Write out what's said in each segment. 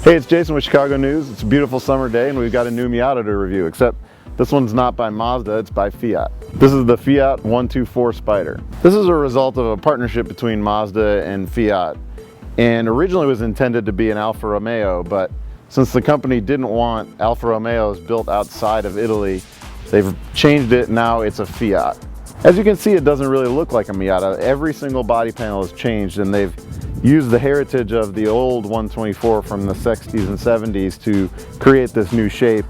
Hey, it's Jason with Chicago News. It's a beautiful summer day and we've got a new Miata to review, except this one's not by Mazda, it's by Fiat. This is the Fiat 124 Spider. This is a result of a partnership between Mazda and Fiat, and originally was intended to be an Alfa Romeo, but since the company didn't want Alfa Romeos built outside of Italy, they've changed it. Now it's a Fiat. As you can see, it doesn't really look like a Miata. Every single body panel has changed, and they've used the heritage of the old 124 from the 60s and 70s to create this new shape.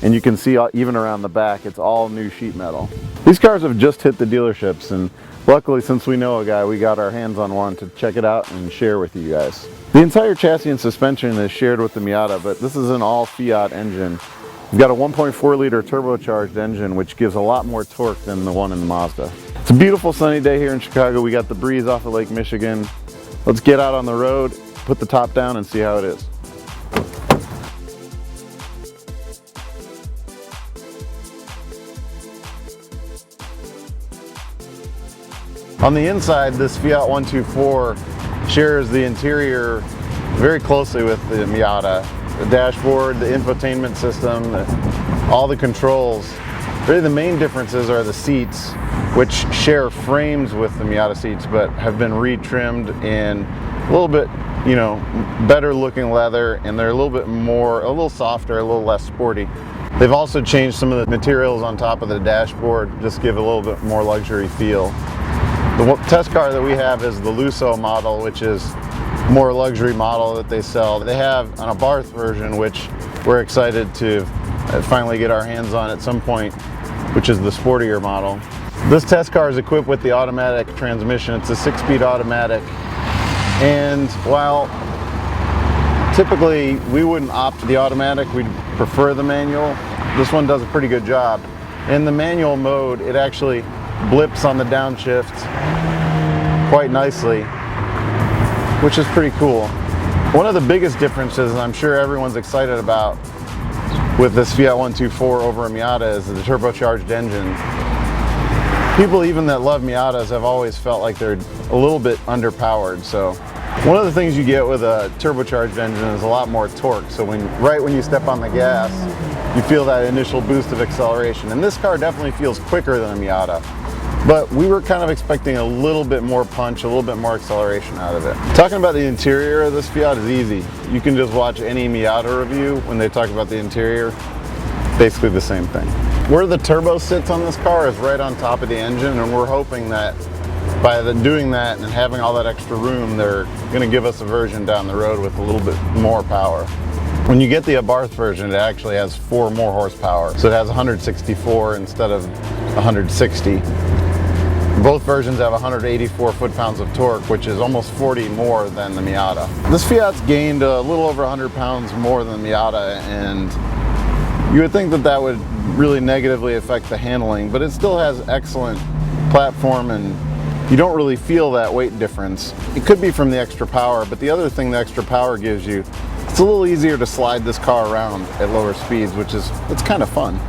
And you can see even around the back, it's all new sheet metal. These cars have just hit the dealerships, and luckily, since we know a guy, we got our hands on one to check it out and share with you guys. The entire chassis and suspension is shared with the Miata, but this is an all Fiat engine. We've got a 1.4 liter turbocharged engine, which gives a lot more torque than the one in the Mazda. It's a beautiful sunny day here in Chicago. We got the breeze off of Lake Michigan. Let's get out on the road, put the top down, and see how it is. On the inside, this Fiat 124 shares the interior very closely with the Miata. The dashboard, the infotainment system, all the controls. Really the main differences are the seats, which share frames with the Miata seats but have been retrimmed in a little bit, better looking leather, and they're a little softer, a little less sporty. They've also changed some of the materials on top of the dashboard, just give a little bit more luxury feel. The test car that we have is the Lusso model, which is a more luxury model that they sell. They have an Abarth version, which we're excited to finally get our hands on at some point, which is the sportier model. This test car is equipped with the automatic transmission. It's a 6-speed automatic, and while typically we wouldn't opt the automatic, we'd prefer the manual, this one does a pretty good job. In the manual mode, it actually blips on the downshift quite nicely, which is pretty cool. One of the biggest differences, and I'm sure everyone's excited about with this Fiat 124 over a Miata, is the turbocharged engine. People even that love Miatas have always felt like they're a little bit underpowered. So one of the things you get with a turbocharged engine is a lot more torque. So right when you step on the gas, you feel that initial boost of acceleration. And this car definitely feels quicker than a Miata. But we were kind of expecting a little bit more punch, a little bit more acceleration out of it. Talking about the interior of this Fiat is easy. You can just watch any Miata review when they talk about the interior. Basically the same thing. Where the turbo sits on this car is right on top of the engine, and we're hoping that by doing that and having all that extra room, they're going to give us a version down the road with a little bit more power. When you get the Abarth version, it actually has 4 more horsepower. So it has 164 instead of 160. Both versions have 184 foot-pounds of torque, which is almost 40 more than the Miata. This Fiat's gained a little over 100 pounds more than the Miata, and you would think that that would really negatively affect the handling, but it still has excellent platform, and you don't really feel that weight difference. It could be from the extra power, but the other thing the extra power gives you, it's a little easier to slide this car around at lower speeds, it's kind of fun.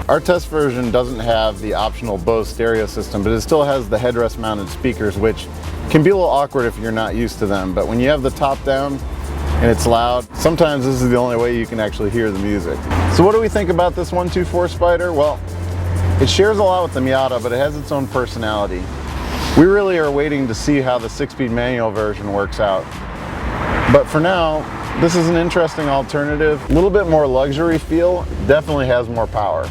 Our test version doesn't have the optional Bose stereo system, but it still has the headrest mounted speakers, which can be a little awkward if you're not used to them. But when you have the top down and it's loud, sometimes this is the only way you can actually hear the music. So what do we think about this 124 Spider? Well, it shares a lot with the Miata, but it has its own personality. We really are waiting to see how the 6-speed manual version works out. But for now, this is an interesting alternative. A little bit more luxury feel, definitely has more power.